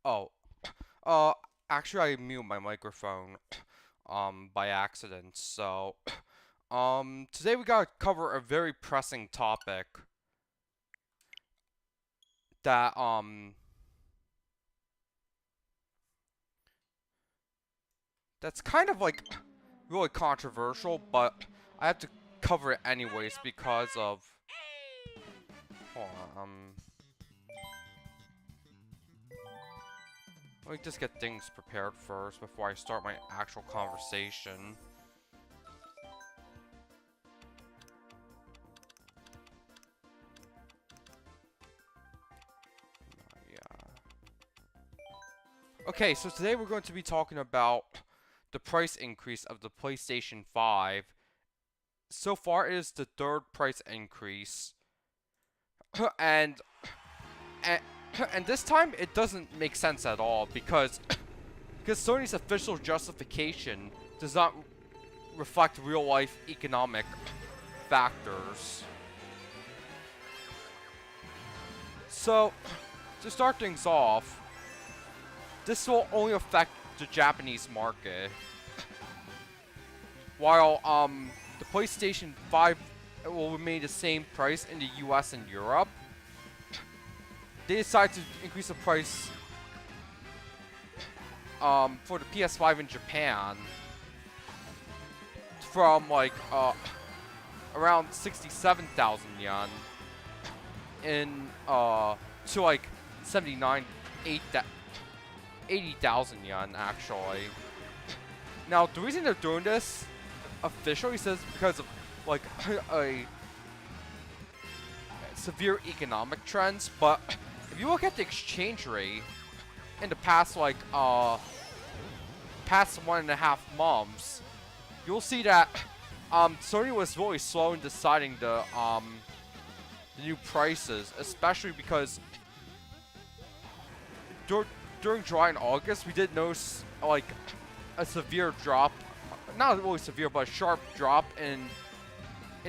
Oh, uh, actually, I muted my microphone, by accident. So, today we gotta cover a very pressing topic that, that's kind of like really controversial, but I have to cover it anyways because of. Hold on, let me just get things prepared first before I start my actual conversation. Yeah. Okay, so today we're going to be talking about the price increase of the PlayStation 5. So far, it is the third price increase, and and, and this time it doesn't make sense at all because Sony's official justification does not reflect real life economic factors. So, to start things off, this will only affect the Japanese market, while the PlayStation 5 will remain the same price in the US and Europe. They decided to increase the price for the PS5 in Japan from like around 67,000 yen in to like 79 80,000 yen actually. Now the reason they're doing this officially says because of like a severe economic trends, but if you look at the exchange rate in the past past 1.5 months, you'll see that Sony was really slow in deciding the new prices, especially because during July and August we did notice like a severe drop, not really severe, but a sharp drop in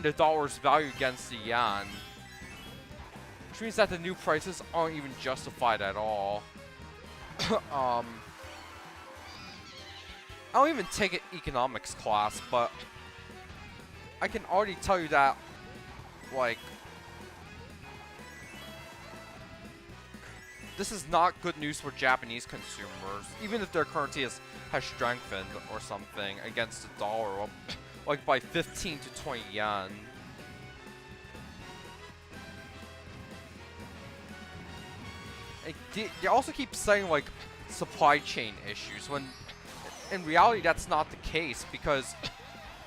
the dollar's value against the yen, which means that the new prices aren't even justified at all. I don't even take an economics class, but I can already tell you that, like, this is not good news for Japanese consumers, even if their currency has strengthened or something against the dollar, like by 15 to 20 yen. They also keep saying like supply chain issues when in reality that's not the case, because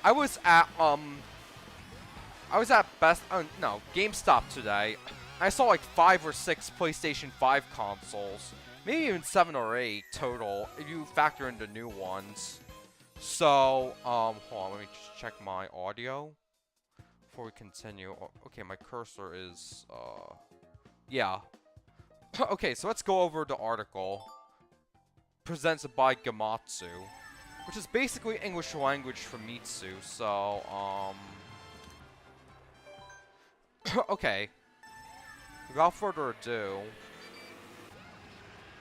I was at Best no GameStop today. I saw like 5 or 6 PlayStation 5 consoles, maybe even 7 or 8 total if you factor in the new ones. So hold on, let me just check my audio before we continue. Okay, my cursor is yeah. Okay, so let's go over the article presented by Gamatsu, which is basically English language for Mitsu. So okay, without further ado,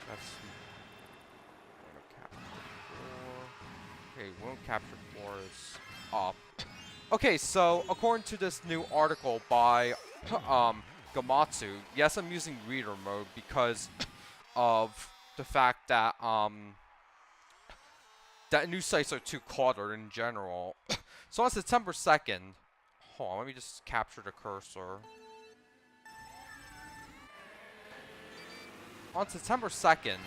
that's okay. Wound capture 4 is up. Okay, so according to this new article by Gamatsu, yes, I'm using reader mode because of the fact that that news sites are too cluttered in general. So on September 2nd, hold on, let me just capture the cursor. On September 2nd,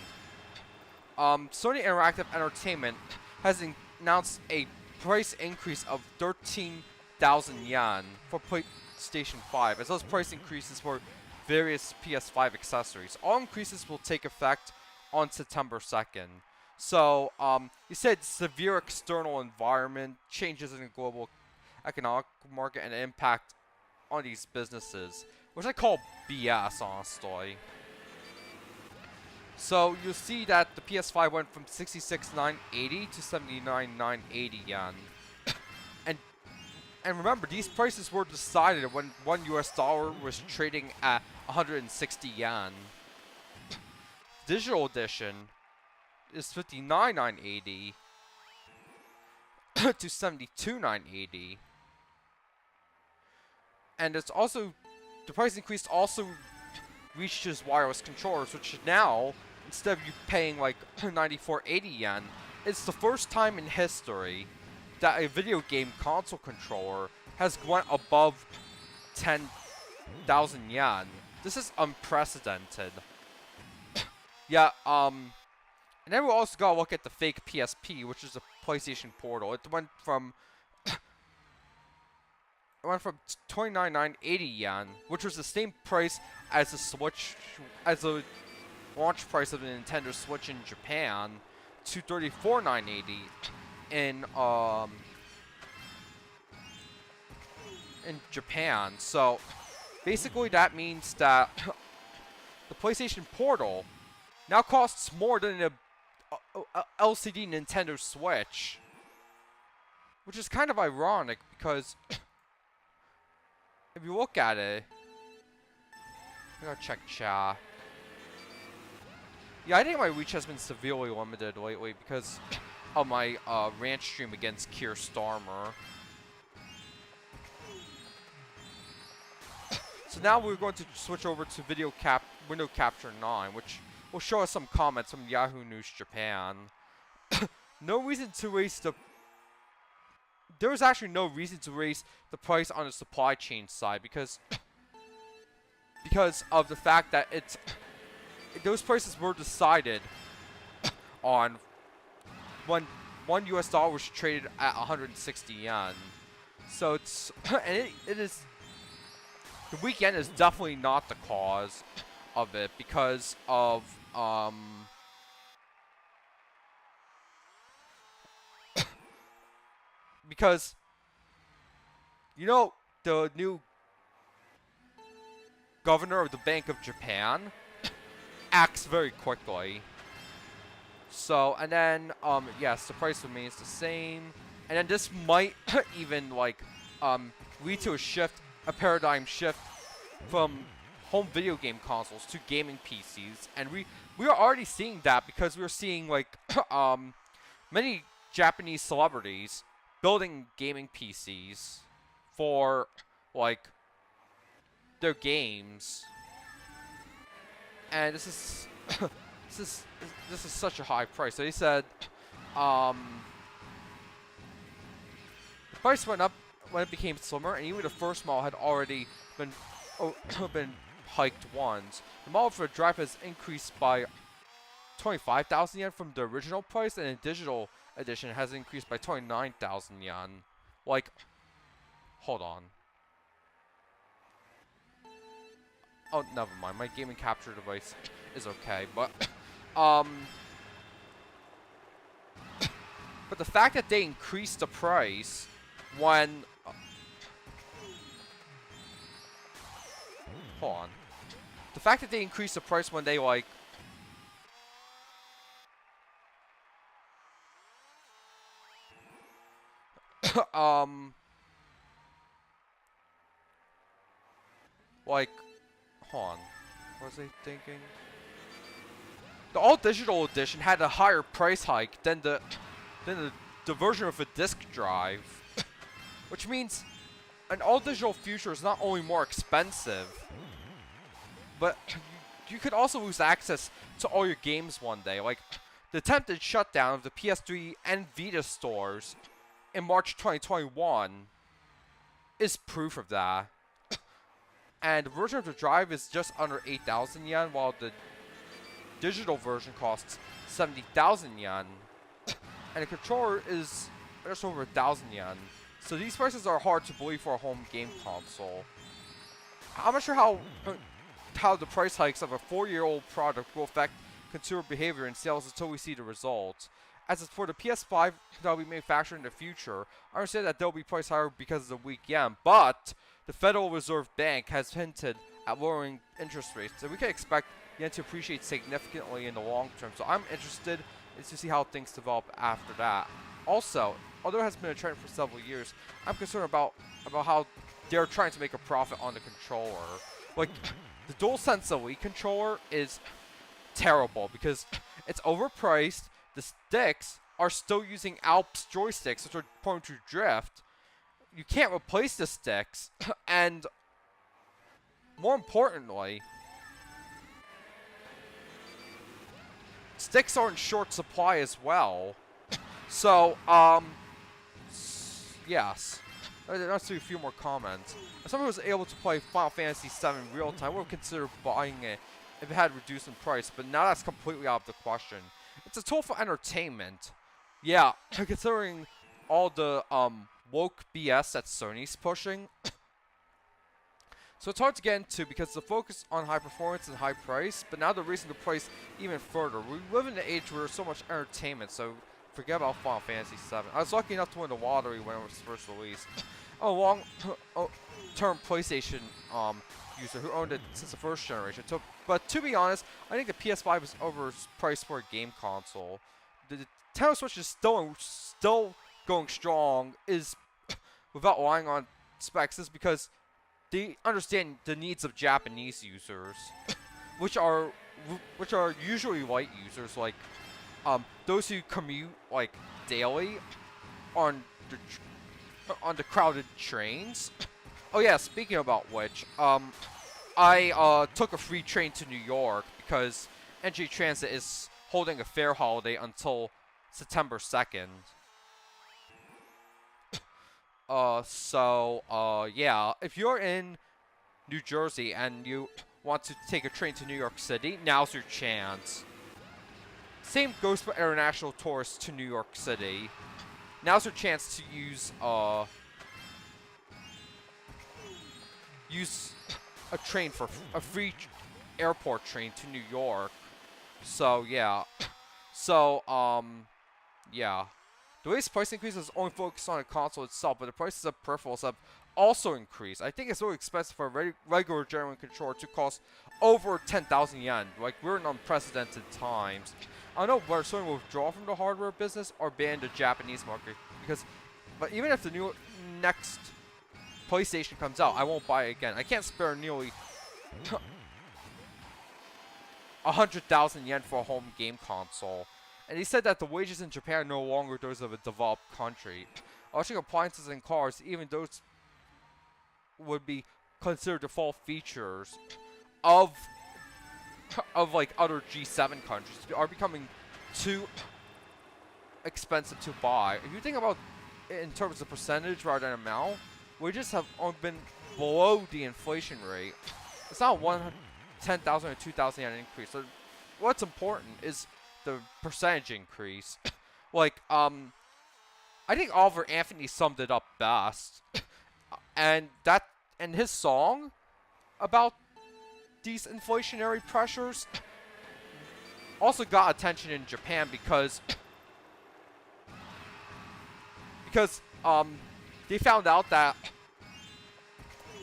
Sony Interactive Entertainment has announced a price increase of 13,000 yen for PlayStation 5, as well as price increases for various PS5 accessories. All increases will take effect on September 2nd. So, he said severe external environment, changes in the global economic market, and impact on these businesses, which I call BS, honestly. So you'll see that the PS5 went from 66,980 to 79,980 yen. and and remember, these prices were decided when $1 was trading at 160 yen. digital edition is $59,980 to $72,980. And it's also, the price increase also reaches wireless controllers, which now, instead of you paying like 94.80 yen, it's the first time in history that a video game console controller has gone above 10,000 yen. This is unprecedented. Yeah, and then we also gotta look at the fake PSP, which is a PlayStation Portal. It went from 29,980 yen, which was the same price as the Switch, as the launch price of the Nintendo Switch in Japan, to 34,980 in Japan. So basically, that means that the PlayStation Portal now costs more than a LCD Nintendo Switch, which is kind of ironic because if you look at it, I gotta check chat. Yeah, I think my reach has been severely limited lately because of my rant stream against Keir Starmer. So now we're going to switch over to window capture 9, which will show us some comments from Yahoo News Japan. No reason to raise the... There was actually no reason to raise the price on the supply chain side because of the fact that those prices were decided on when $1 was traded at 160 yen. So it's and it is, the weekend is definitely not the cause of it because of because, you know, the new governor of the Bank of Japan acts very quickly. So, and then, yes, the price remains the same. And then this might even, like, lead to a paradigm shift from home video game consoles to gaming PCs. And we are already seeing that because we're seeing, like, many Japanese celebrities building gaming PCs for, like, their games. And this is this is such a high price. So they said the price went up when it became slimmer, and even the first model had already been hiked once. The model for the drive has increased by 25,000 yen from the original price, and the digital edition has increased by 29,000 yen. Like, hold on. Oh, never mind. My gaming capture device is okay, but the fact that they increased the price when hold on. The fact that they increased the price when they, like, like, hold on. What was I thinking? The all-digital edition had a higher price hike than the version of a disk drive, which means an all-digital future is not only more expensive, but you could also lose access to all your games one day. Like, the attempted shutdown of the PS3 and Vita stores in March 2021 is proof of that. And the version of the drive is just under 8,000 yen, while the digital version costs 70,000 yen. And the controller is just over 1,000 yen. So these prices are hard to believe for a home game console. I'm not sure how the price hikes of a 4-year-old product will affect consumer behavior and sales until we see the results. As for the PS5 that will be manufactured in the future, I understand that they'll be priced higher because of the weak yen, but the Federal Reserve Bank has hinted at lowering interest rates, so we can expect yen to appreciate significantly in the long term. So I'm interested to see how things develop after that. Also, although it has been a trend for several years, I'm concerned about how they're trying to make a profit on the controller. Like, the DualSense Elite controller is terrible because it's overpriced. The sticks are still using Alps joysticks, which are prone to drift. You can't replace the sticks, and more importantly, sticks are in short supply as well. So, yes. Let's do a few more comments. If someone was able to play Final Fantasy VII in real time, would consider buying it if it had reduced in price, but now that's completely out of the question. It's a tool for entertainment. Yeah, considering all the woke BS that Sony's pushing. So it's hard to get into because the focus on high performance and high price, but now they're raising the price even further. We live in an age where there's so much entertainment, so forget about Final Fantasy VII. I was lucky enough to win the lottery when it was first released. A long-term PlayStation user who owned it since the first generation. But to be honest, I think the PS5 is overpriced for a game console. The Nintendo Switch is still going strong, is without relying on specs, is because they understand the needs of Japanese users, which are usually white users, like those who commute like daily on the crowded trains. Oh yeah, speaking about which, I took a free train to New York because NJ Transit is holding a fair holiday until September 2nd. Yeah, if you're in New Jersey and you want to take a train to New York City, now's your chance. Same goes for international tourists to New York City. Now's your chance to use a train for a free airport train to New York. So yeah. So yeah. The latest price increase is only focused on the console itself, but the prices of peripherals have also increased. I think it's really expensive for a regular genuine controller to cost over 10,000 yen. Like, we're in unprecedented times. I don't know whether Sony will withdraw from the hardware business or ban the Japanese market. But even if the next PlayStation comes out, I won't buy it again. I can't spare nearly 100,000 yen for a home game console. And he said that the wages in Japan are no longer those of a developed country. Electric appliances and cars, even those would be considered default features of like other G7 countries, are becoming too expensive to buy. If you think about it in terms of percentage rather than amount, wages have been below the inflation rate. It's not 10,000 or 2,000 yen increase. So what's important is the percentage increase. Like, I think Oliver Anthony summed it up best. And his song about these inflationary pressures also got attention in Japan because they found out that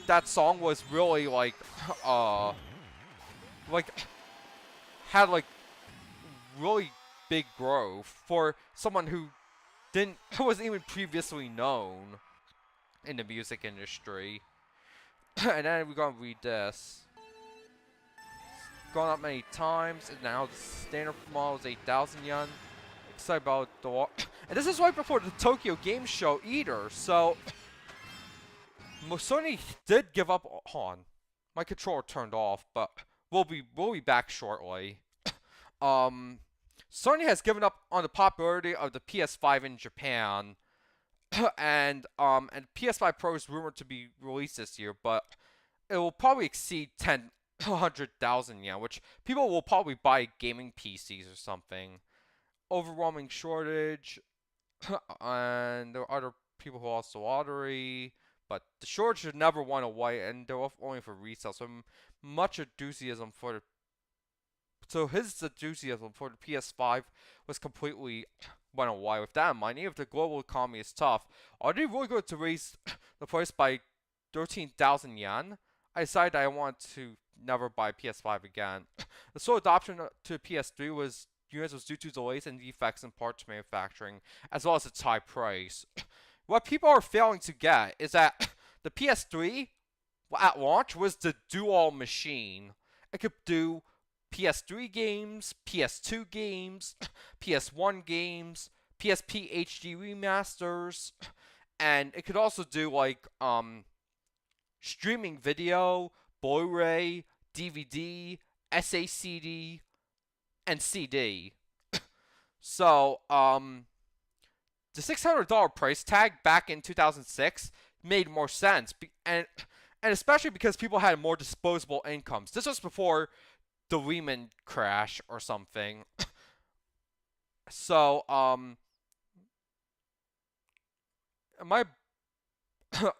that song was really like had like really big growth for someone who wasn't even previously known in the music industry. And then we're gonna read this. It's gone up many times, and now the standard model is 8,000 yen. Excited about the and this is right before the Tokyo Game Show either, so Sony did give up. Hold on, my controller turned off, but we'll be back shortly. Sony has given up on the popularity of the PS5 in Japan, and PS5 Pro is rumored to be released this year, but it will probably exceed 100,000 yen, which people will probably buy gaming PCs or something. Overwhelming shortage, and there are other people who lost the lottery, but the shortage never went away, and they're only for resale. So much enthusiasm for the his enthusiasm for the PS5 was completely went away. With that in mind, even if the global economy is tough, are they really going to raise the price by 13,000 yen? I decided I want to never buy a PS5 again. The slow adoption to PS3 was due to delays and defects in parts manufacturing, as well as its high price. What people are failing to get is that the PS3 at launch was the dual machine. It could do PS3 games, PS2 games, PS1 games, PSP HD remasters, and it could also do like streaming video, Blu-ray, DVD, SACD, and CD. So, the $600 price tag back in 2006 made more sense, and especially because people had more disposable incomes. This was before the Lehman crash or something. So, my the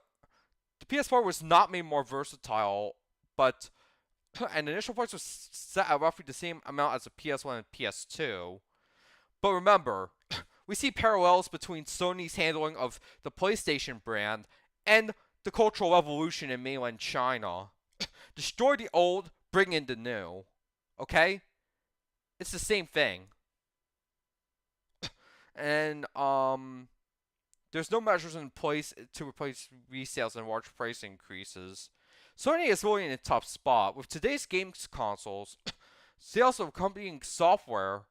PS4 was not made more versatile, but and the initial price was set at roughly the same amount as the PS1 and PS2. But remember, we see parallels between Sony's handling of the PlayStation brand and the Cultural Revolution in mainland China. Destroy the old, bring in the new. Okay? It's the same thing. And, there's no measures in place to replace resales and large price increases. Sony is really in a tough spot. With today's games consoles, sales of accompanying software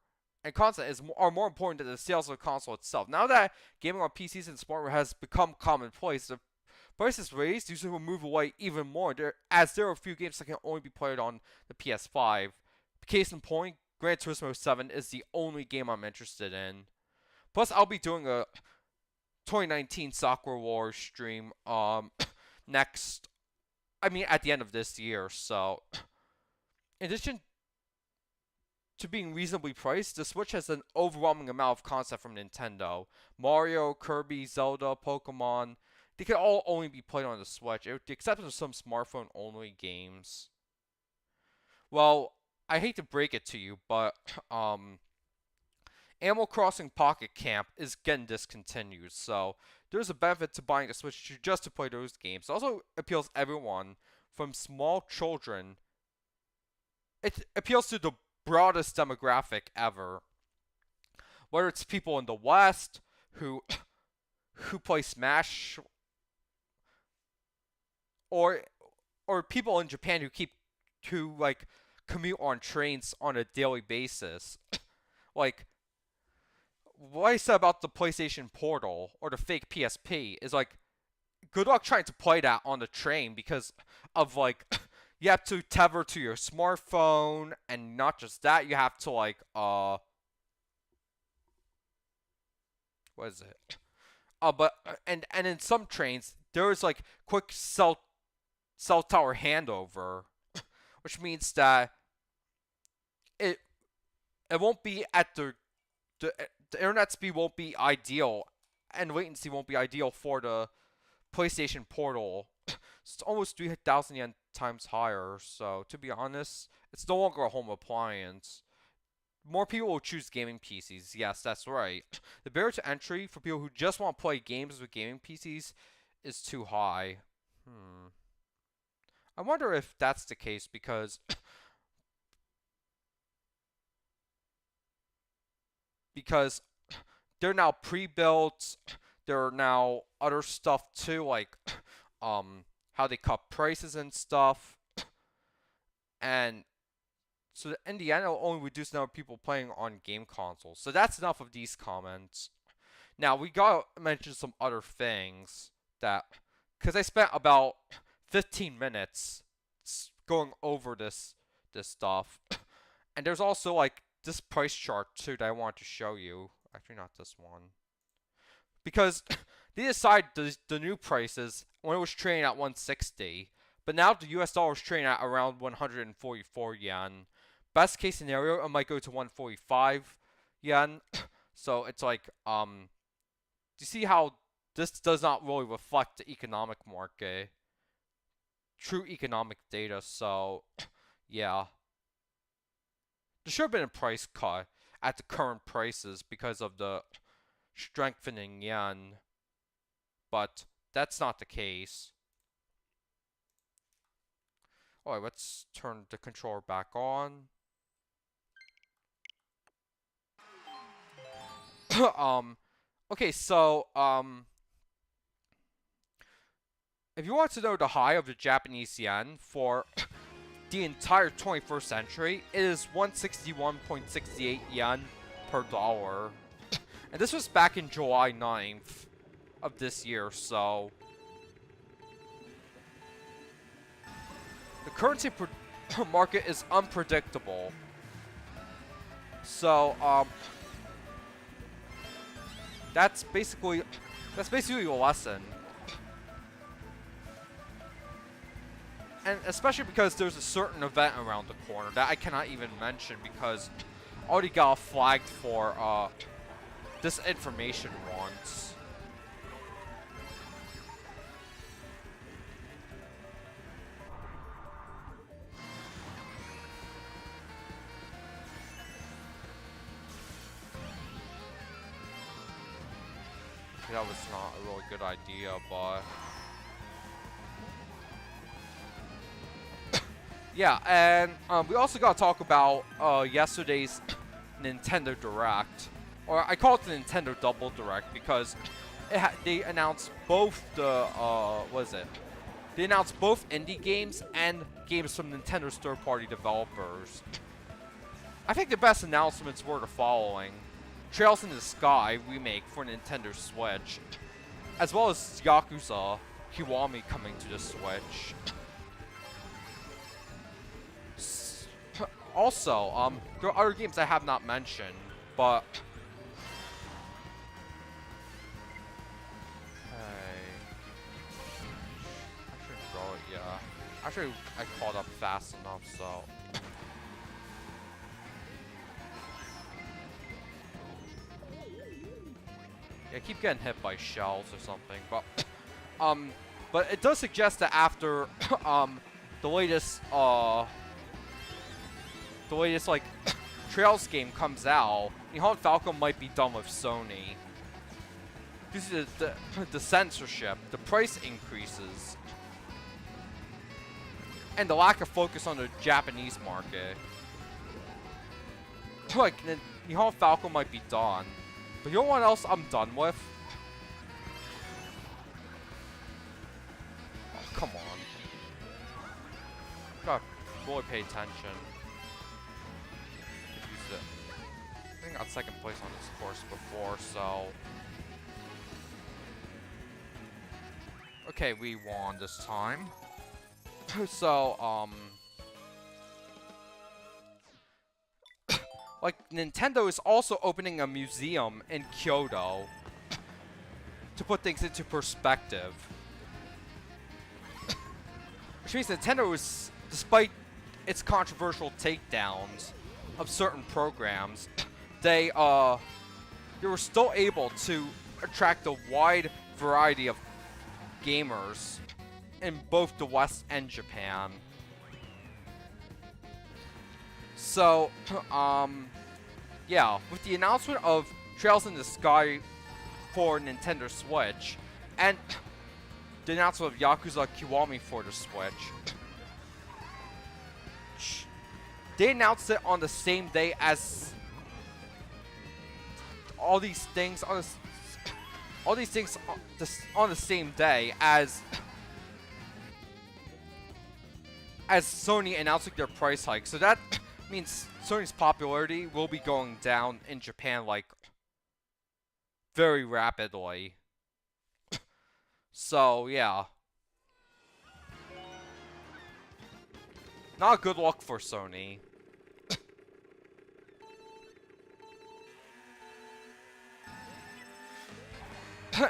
and content are more important than the sales of the console itself. Now that gaming on PCs and smartware has become commonplace, the prices raised usually will move away even more, as there are a few games that can only be played on the PS5. Case in point, Gran Turismo 7 is the only game I'm interested in. Plus, I'll be doing a 2019 Soccer Wars stream next, at the end of this year. So, in addition to being reasonably priced, the Switch has an overwhelming amount of content from Nintendo. Mario, Kirby, Zelda, Pokemon, they can all only be played on the Switch, with the exception of some smartphone-only games. Well, I hate to break it to you, but Animal Crossing Pocket Camp is getting discontinued, so there's a benefit to buying a Switch just to play those games. It also appeals to everyone, from small children. It appeals to the broadest demographic ever. Whether it's people in the West who play Smash, or people in Japan who commute on trains on a daily basis. Like, what I said about the PlayStation Portal or the fake PSP is good luck trying to play that on the train, because of you have to tether to your smartphone, and not just that, you have to what is it? But and in some trains there is quick cell tower handover, which means that it won't be at the internet speed won't be ideal, and latency won't be ideal for the PlayStation Portal. It's almost 3,000 yen times higher, so to be honest, it's no longer a home appliance. More people will choose gaming PCs, yes, that's right. The barrier to entry for people who just want to play games with gaming PCs is too high. I wonder if that's the case because they're now pre-built. There are now other stuff too, how they cut prices and stuff. And so in the end, it'll only reduce the number of people playing on game consoles. So that's enough of these comments. Now, we gotta mention some other things because I spent about 15 minutes going over this stuff. And there's also this price chart too that I want to show you. Actually, not this one. Because they decided the new prices when it was trading at 160, but now the US dollar is trading at around 144 yen. Best case scenario, it might go to 145 yen. So it's do you see how this does not really reflect the economic market, true economic data? So yeah, there should have been a price cut at the current prices because of the strengthening yen, but that's not the case. Alright, let's turn the controller back on. Okay, so, if you want to know the high of the Japanese yen for the entire 21st century, it is 161.68 yen per dollar. And this was back in July 9th of this year, so the currency market is unpredictable. So, that's basically a lesson. And especially because there's a certain event around the corner that I cannot even mention because I already got flagged for disinformation once. That was not a really good idea, but yeah, and we also got to talk about yesterday's Nintendo Direct, or I call it the Nintendo Double Direct because they announced both the what is it? They announced both indie games and games from Nintendo's third-party developers. I think the best announcements were the following: Trails in the Sky remake for Nintendo Switch, as well as Yakuza Kiwami coming to the Switch. Also, there are other games I have not mentioned, but I shouldn't draw it, yeah. Actually, I caught up fast enough, so. Yeah, I keep getting hit by shells or something, but it does suggest that after, the latest like Trails game comes out, Nihon Falcon might be done with Sony. Due to the censorship, the price increases, and the lack of focus on the Japanese market. Like, Nihon Falcon might be done. But you know what else I'm done with? Oh, come on. Gotta really pay attention. I think I got second place on this course before, so. Okay, we won this time. So, like, Nintendo is also opening a museum in Kyoto to put things into perspective. Which means Nintendo is, despite its controversial takedowns of certain programs, they were still able to attract a wide variety of gamers in both the West and Japan. So, yeah, with the announcement of Trails in the Sky for Nintendo Switch, and the announcement of Yakuza Kiwami for the Switch, they announced it on the same day as all these things on the same day as Sony announcing their price hike. So that means Sony's popularity will be going down in Japan, like, very rapidly. So, yeah. Not good luck for Sony.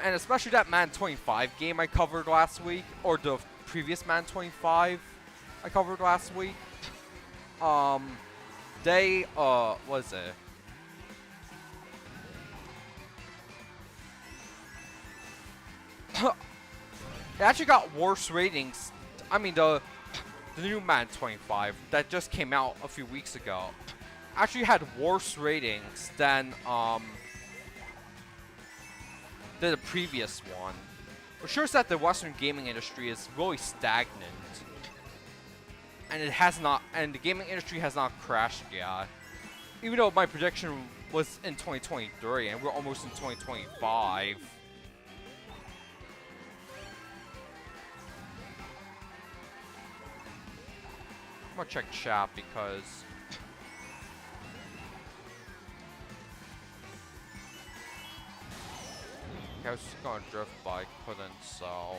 And especially that Man 25 game I covered last week, or the previous Man 25 I covered last week. They, what is it? It actually got worse ratings. I mean, the new Man 25 that just came out a few weeks ago actually had worse ratings than the previous one. Which shows that the Western gaming industry is really stagnant. And it has not, and the gaming industry has not crashed yet. Even though my prediction was in 2023, and we're almost in 2025. I'm gonna check chat because I was just gonna drift, but I couldn't, so.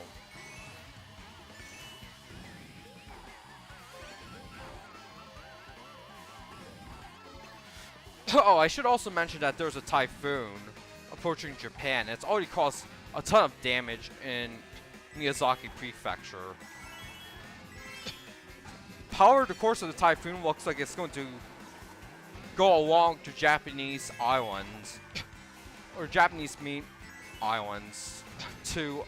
Oh, I should also mention that there's a typhoon approaching Japan. It's already caused a ton of damage in Miyazaki Prefecture. However, the course of the typhoon looks like it's going to go along to Japanese islands, or Japanese meat islands, to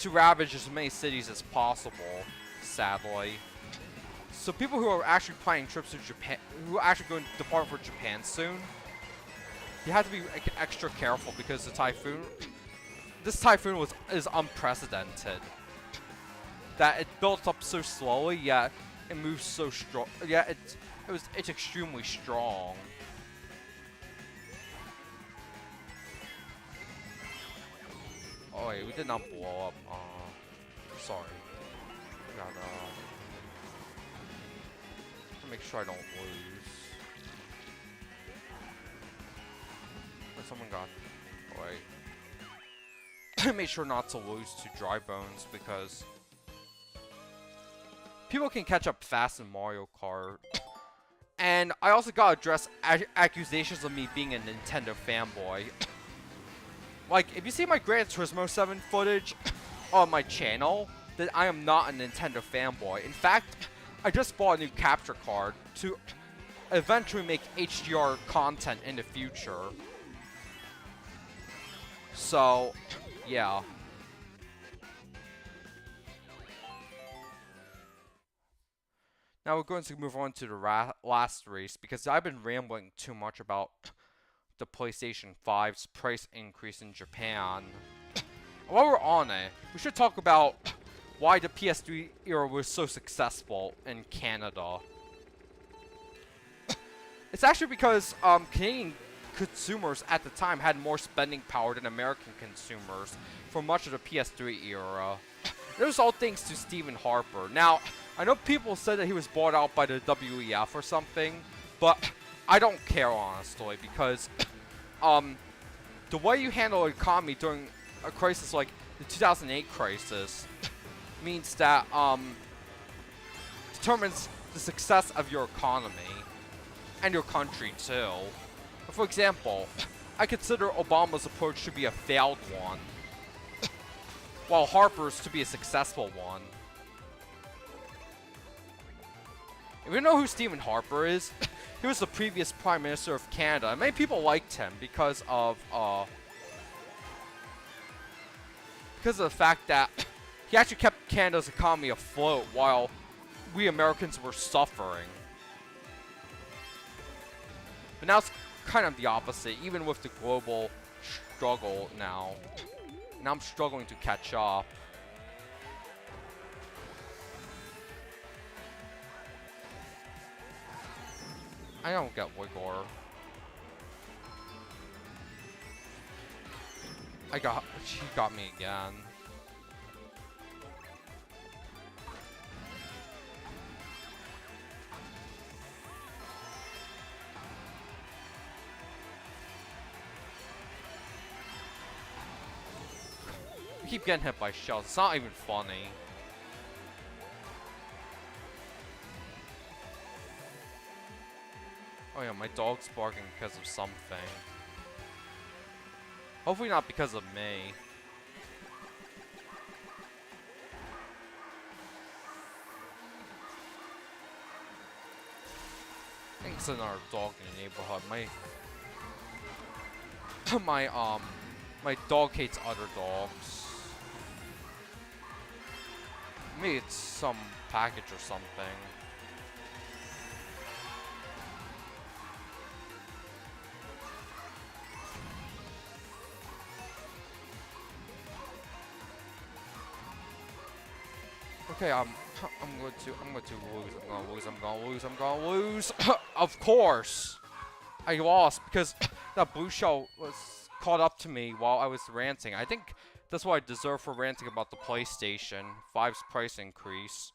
to ravage as many cities as possible, sadly. So people who are actually planning trips to Japan, who are actually going to depart for Japan soon, you have to be extra careful because this typhoon is unprecedented. That it built up so slowly, yet it moves so strong. Yeah, it's extremely strong. Oh wait, we did not blow up. Sorry. Gotta make sure I don't lose. But someone got. Oh wait. Make sure not to lose to Dry Bones because people can catch up fast in Mario Kart. And I also gotta address accusations of me being a Nintendo fanboy. Like, if you see my Gran Turismo 7 footage on my channel, then I am not a Nintendo fanboy. In fact, I just bought a new capture card to eventually make HDR content in the future. So, yeah. Now we're going to move on to the last race because I've been rambling too much about the PlayStation 5's price increase in Japan. While we're on it, we should talk about why the PS3 era was so successful in Canada. It's actually because Canadian consumers at the time had more spending power than American consumers for much of the PS3 era. It was all thanks to Stephen Harper. Now, I know people said that he was bought out by the WEF or something, but I don't care honestly because the way you handle an economy during a crisis like the 2008 crisis means that determines the success of your economy and your country too. For example, I consider Obama's approach to be a failed one, while Harper's to be a successful one. If you know who Stephen Harper is, he was the previous Prime Minister of Canada, and many people liked him because of the fact that he actually kept Canada's economy afloat while we Americans were suffering. But now it's kind of the opposite, even with the global struggle now. Now I'm struggling to catch up. I don't get Wigor. She got me again. I keep getting hit by shells. It's not even funny. Oh yeah, my dog's barking because of something. Hopefully not because of me. I think it's another dog in the neighborhood. My dog hates other dogs. Maybe it's some package or something. Okay, I'm going to lose. Of course, I lost because that blue shell was caught up to me while I was ranting. I think that's what I deserve for ranting about the PlayStation 5's price increase.